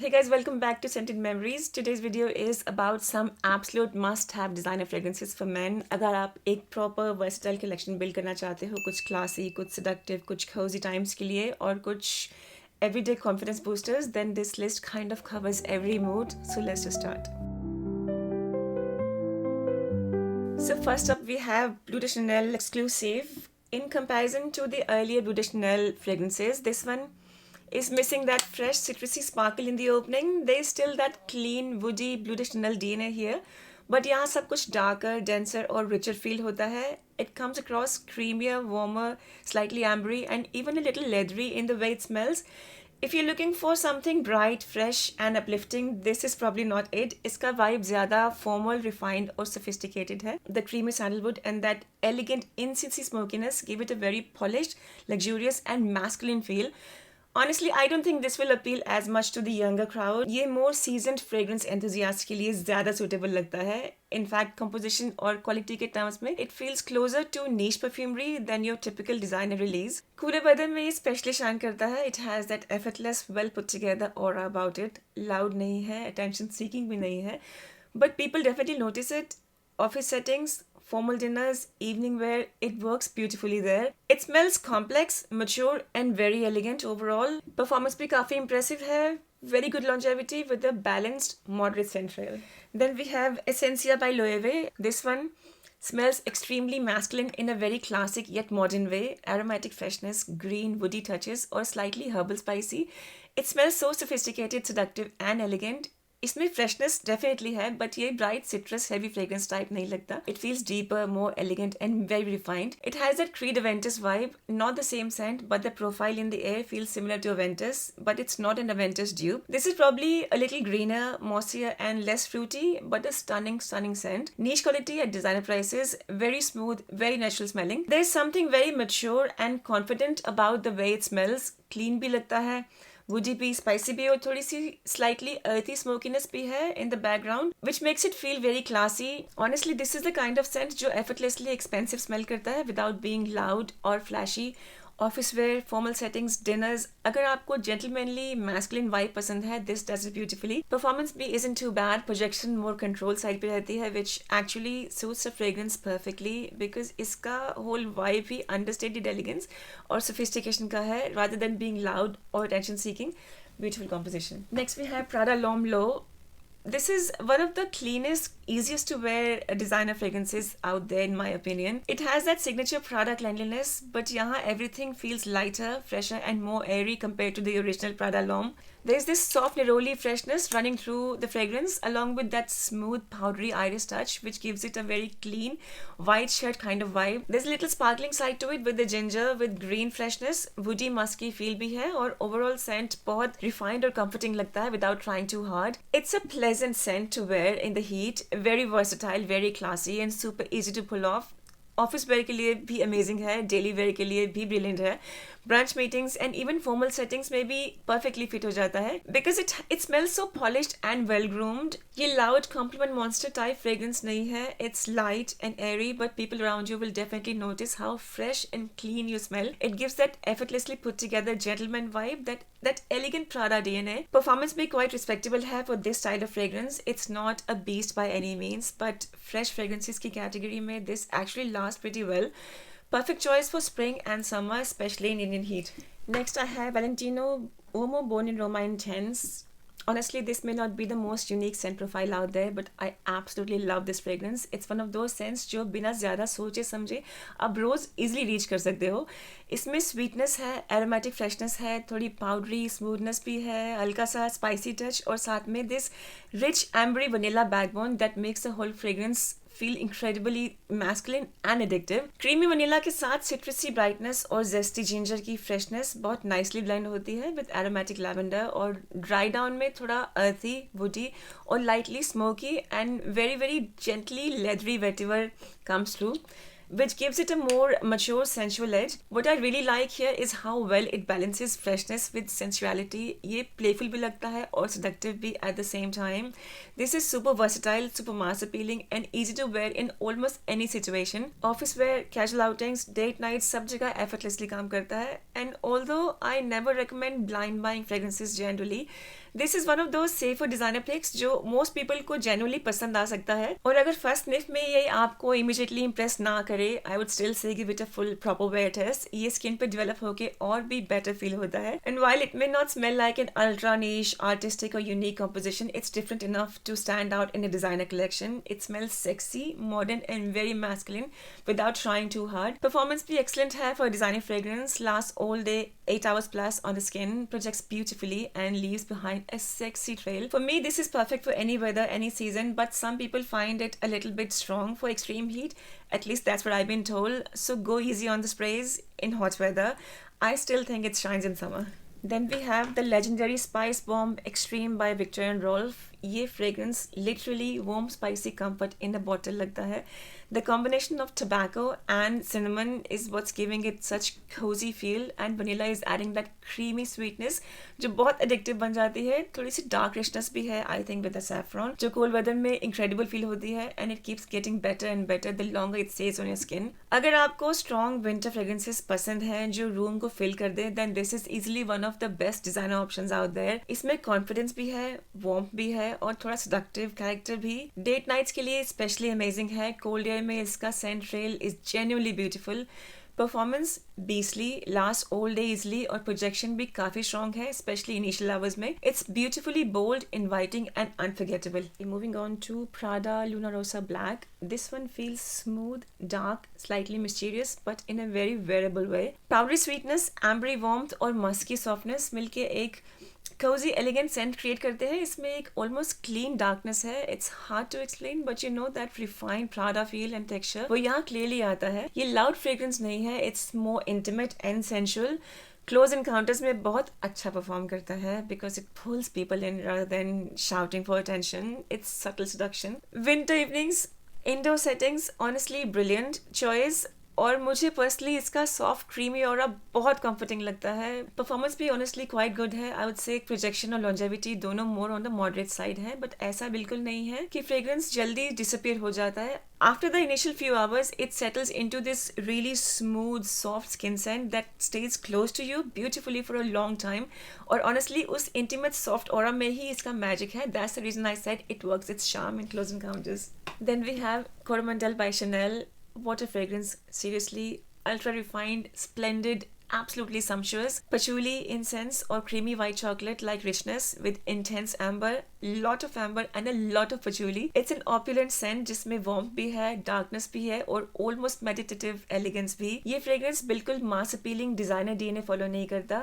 Hey guys, welcome back to Scented Memories. Today's video is about some absolute must-have designer fragrances for men. अगर आप एक proper versatile collection build करना चाहते हो, कुछ classy, कुछ seductive, कुछ cozy times के लिए और कुछ everyday confidence boosters, then this list kind of covers every mood. So let's just start. So first up we have Bleu de Chanel exclusive. In comparison to the earlier Bleu de Chanel fragrances, this one is missing that fresh citrusy sparkle in the opening. There is still that clean, woody Bleu de Chanel DNA here. But यहाँ सब कुछ darker, denser और richer feel होता है. It comes across creamier, warmer, slightly ambery and even a little leathery in the way it smells. If you're looking for something bright, fresh and uplifting, this is probably not it. इसका vibe ज़्यादा formal, refined और sophisticated है. The creamy sandalwood and that elegant in-situ smokiness give it a very polished, luxurious and masculine feel. Honestly, I don't think this will appeal as much to the younger crowd. ये more seasoned fragrance enthusiasts के लिए ज़्यादा suitable लगता है. In fact, composition और quality के terms में it feels closer to niche perfumery than your typical designer release. कूड़े बदन में ये specially shine करता है. It has that effortless, well put together aura about it. Loud नहीं है, attention seeking भी नहीं है. But people definitely notice it. Office settings, formal dinners, evening wear, it works beautifully there. It smells complex, mature and very elegant overall. Performance भी काफी impressive है. Very good longevity with a balanced, moderate scent trail. Then we have Essentia by Loewe. This one smells extremely masculine in a very classic yet modern way. Aromatic freshness, green, woody touches or slightly herbal spicy. It smells so sophisticated, seductive and elegant. इसमें freshness definitely है but ये bright citrus heavy fragrance type नहीं लगता. It feels deeper, more elegant and very refined. It has that Creed Aventus vibe, not the same scent but the profile in the air feels similar to Aventus, but it's not an Aventus dupe. This is probably a little greener, mossier and less fruity, but a stunning scent. Niche quality at designer prices, very smooth, very natural smelling. There's something very mature and confident about the way it smells. Clean भी लगता है, woody भी, spicy भी और थोड़ी सी slightly earthy smokiness भी है in the background, which makes it feel very classy. Honestly, this is the kind of scent जो effortlessly expensive smell करता है without being loud or flashy. Office where, formal settings, dinners, अगर आपको gentlemanly masculine vibe पसंद है, this does it beautifully. Performance भी isn't too bad. Projection more control side पे रहती है which actually suits the fragrance perfectly because इसका whole vibe ही understated elegance और sophistication का है rather than being loud or attention seeking. Beautiful composition. Next we have Prada L'Homme L'Eau. This is one of the cleanest, easiest to wear designer fragrances out there in my opinion. It has that signature Prada cleanliness, but yahan everything feels lighter, fresher and more airy compared to the original Prada L'Homme. There's this soft neroli freshness running through the fragrance along with that smooth powdery iris touch which gives it a very clean, white shirt kind of vibe. There's a little sparkling side to it with the ginger with green freshness, woody musky feel भी है और overall scent बहुत refined और comforting लगता है without trying too hard. It's a pleasant scent to wear in the heat, very versatile, very classy and super easy to pull off. Office where के लिए भी अमेजिंग है, डेली वेयर के लिए भी ब्रिलियंट है, branch meetings and even formal settings में भी परफेक्टली फिट हो जाता है because it smells so polished and well groomed. ये loud compliment monster type fragrance नहीं है. It's light and airy but people around you will definitely notice how fresh and clean you smell. It gives that effortlessly put together gentleman vibe, that elegant Prada DNA. Performance be quite respectable है for this style of fragrance. It's not a beast by any means, but fresh fragrances की category में this actually lasts pretty well. Perfect choice for spring and summer, especially in Indian heat. Next I have Valentino Uomo Born in Roma Intense. Honestly, this may not be the most unique scent profile out there, but I absolutely love this fragrance. It's one of those scents जो बिना ज़्यादा सोचे समझे आप रोज़ easily reach कर सकते हो. इसमें sweetness है, aromatic freshness है, थोड़ी powdery smoothness भी है, हल्का सा spicy touch और साथ में this rich ambery vanilla backbone that makes the whole fragrance feel incredibly masculine and addictive. Creamy vanilla के साथ citrusy brightness और zesty ginger की freshness बहुत nicely blend होती है with aromatic lavender और dry down में थोड़ा earthy, woody और lightly smoky and very very gently leathery vetiver comes through, which gives it a more mature sensual edge. What I really like here is how well it balances freshness with sensuality. ये playful भी लगता है और seductive भी at the same time. This is super versatile, super mass appealing and easy to wear in almost any situation. Office wear, casual outings, date nights, सब जगह effortlessly काम करता है. And although I never recommend blind buying fragrances generally, this is one of those safer designer picks जो most people को genuinely पसंद आ सकता है, और अगर फर्स्ट स्निफ में ये आपको इमीडिएटली इंप्रेस ना करे, I would still say give it a full proper wear test. ये स्किन पे डेवलप होके और भी बेटर फील होता है. And while it may not smell like an ultra niche artistic or unique composition, it's different enough to stand out in a designer collection. It smells sexy, modern and very masculine without trying too hard. Performance भी excellent है for a designer fragrance. Lasts all day, 8 hours plus on the skin, projects beautifully and leaves behind a sexy trail. For me, this is perfect for any weather, any season, but some people find it a little bit strong for extreme heat. At least that's what I've been told. So go easy on the sprays in hot weather. I still think it shines in summer. Then we have the legendary Spice Bomb Extreme by Victor and Rolf. ये fragrance literally warm spicy comfort in a bottle लगता है. The combination of tobacco and cinnamon is what's giving it such cozy feel, and vanilla is adding that creamy sweetness जो बहुत addictive बन जाती है. थोड़ी सी dark richness भी है I think with the saffron, जो cold weather में incredible feel होती है, and it keeps getting better and better the longer it stays on your skin. अगर आपको strong winter fragrances पसंद हैं जो room को fill कर दे, then this is easily one of the best designer options out there. इसमें confidence भी है, warmth भी है, और थोड़ा seductive character भी. Date nights के लिए especially amazing है. Cold air में इसका scent trail is genuinely beautiful. Performance beastly, last all day easily, और प्रोजेक्शन भी काफी स्ट्रॉन्ग है स्पेशली इनिशियल आवर्स में. It's beautifully bold, inviting and unforgettable. Moving on to Prada Luna Rossa Black. This one feels smooth, dark, slightly mysterious but in a very wearable way. Powdery sweetness, ambery warmth और musky softness मिलके एक cozy elegant scent create करते हैं. इसमें एक almost clean darkness है. It's hard to explain but you know that refined Prada feel and texture वो यहाँ क्लियरली आता है. ये लाउड फ्रेग्रेंस नहीं है, it's more intimate and sensual. Close encounters में बहुत अच्छा परफॉर्म करता है because it pools people in rather than shouting for attention. It's subtle seduction. Winter evenings, indoor settings, honestly brilliant choice. और मुझे पर्सनली इसका सॉफ्ट क्रीमी और बहुत कंफर्टिंग लगता है. परफॉर्मेंस भी ऑनेस्टली क्वाइट गुड है. आई वुड से प्रोजेक्शन और लॉन्जेविटी दोनों more on the moderate side है, बट ऐसा बिल्कुल नहीं है कि फ्रेग्रेंस जल्दी डिसअपियर हो जाता है. After the initial few hours, it settles into this really smooth, soft skin scent that stays close to you beautifully for a long time. और honestly, उस intimate, soft aura में ही इसका magic है. That's the reason I said it works its charm in close encounters. Then we have Coromandel by Chanel. What a fragrance, seriously. Ultra refined, splendid, absolutely sumptuous. Patchouli, incense or creamy white chocolate like richness with intense amber, lot of amber and a lot of patchouli. It's an opulent scent जिसमें warmth भी है, darkness भी है और almost meditative elegance भी. ये fragrance बिल्कुल mass appealing designer DNA follow नहीं करता.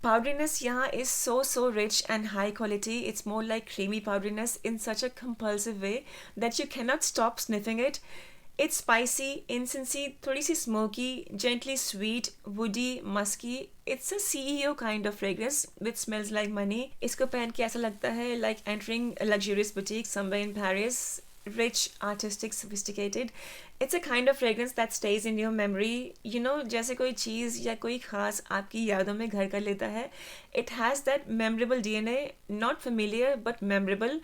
Powderiness यहाँ is so rich and high quality. It's more like creamy powderiness in such a compulsive way that you cannot stop sniffing it. It's spicy, incensey, थोड़ी सी smoky, gently sweet, woody, musky. It's a CEO kind of fragrance which smells like money. इसको पहन के ऐसा लगता है like entering a luxurious boutique somewhere in Paris. Rich, artistic, sophisticated. It's a kind of fragrance that stays in your memory. You know, जैसे कोई चीज़ या कोई खास आपकी यादों में घर कर लेता है. It has that memorable DNA, not familiar but memorable.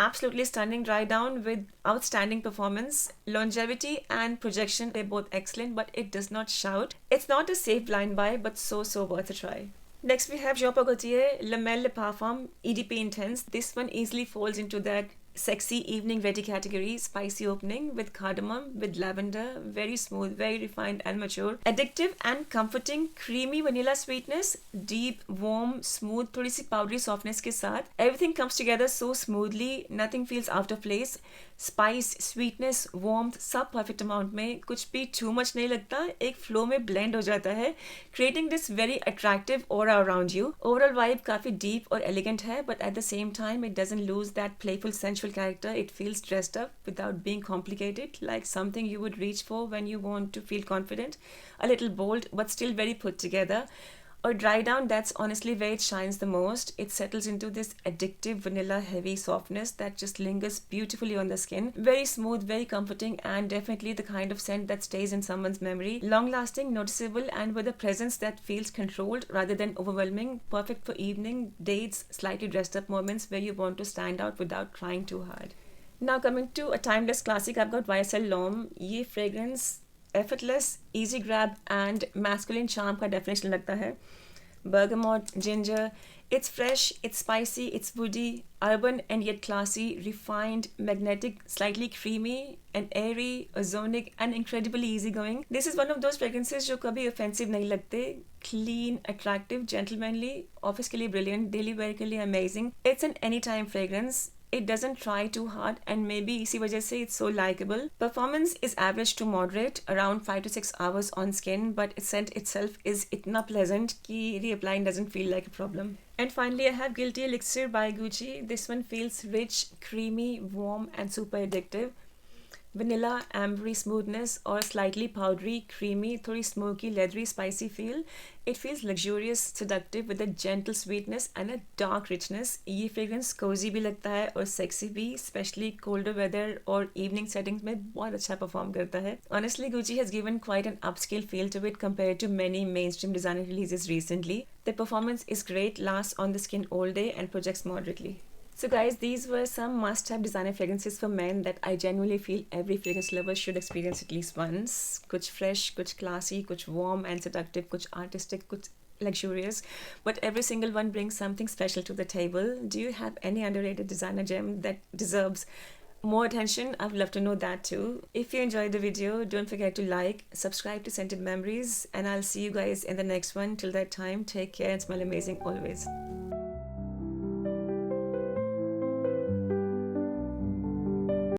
Absolutely stunning dry down with outstanding performance, longevity and projection. They're both excellent, but it does not shout. It's not a safe blind buy, but so worth a try. Next we have Jean Paul Gaultier Le Mel Le Parfum EDP Intense. This one easily falls into that sexy evening ready category. Spicy opening with cardamom, with lavender, very smooth, very refined and mature. Addictive and comforting, creamy vanilla sweetness, deep, warm, smooth, थोड़ी सी powdery softness के साथ. Everything comes together so smoothly, nothing feels out of place. Spice, sweetness, warmth, सब perfect amount में. कुछ भी too much नहीं लगता, एक flow में blend हो जाता है, creating this very attractive aura around you. Overall vibe काफी deep और elegant है, but at the same time it doesn't lose that playful sensual character. It feels dressed up without being complicated, like something you would reach for when you want to feel confident, a little bold but still very put together. Or dry down, that's honestly where it shines the most. It settles into this addictive vanilla heavy softness that just lingers beautifully on the skin. Very smooth, very comforting, and definitely the kind of scent that stays in someone's memory. Long lasting, noticeable, and with a presence that feels controlled rather than overwhelming. Perfect for evening, dates, slightly dressed up moments where you want to stand out without trying too hard. Now coming to a timeless classic, I've got YSL L'Homme. ये fragrance effortless, easy grab and masculine charm का definition लगता है. Bergamot, ginger, It's fresh, it's spicy, it's woody, urban and yet classy, refined, magnetic, slightly creamy, and airy, ozonic, and incredibly easygoing. This is one of those fragrances जो कभी offensive नहीं लगते. Clean, attractive, gentlemanly, office के लिए brilliant, daily wear के लिए amazing. It's an anytime fragrance. It doesn't try too hard and maybe इसी वजह से it's so likable. Performance is average to moderate, around 5 to 6 hours on skin, but its scent itself is इतना pleasant कि reapplying doesn't feel like a problem. And finally, I have Guilty Elixir by Gucci. This one feels rich, creamy, warm, and super addictive. Vanilla, ambery smoothness or slightly powdery, creamy, थोड़ी smoky, leathery, spicy feel. It feels luxurious, seductive with a gentle sweetness and a dark richness. ये fragrance cozy भी लगता है और sexy भी, especially colder weather और evening settings में बहुत अच्छा perform करता है. Honestly, Gucci has given quite an upscale feel to it compared to many mainstream designer releases recently. The performance is great, lasts on the skin all day and projects moderately. So guys, these were some must-have designer fragrances for men that I genuinely feel every fragrance lover should experience at least once. कुछ fresh, कुछ classy, कुछ warm and seductive, कुछ artistic, कुछ luxurious, but every single one brings something special to the table. Do you have any underrated designer gem that deserves more attention? I would love to know that too. If you enjoyed the video, don't forget to like, subscribe to Scented Memories, and I'll see you guys in the next one. Till that time, take care and smell amazing always.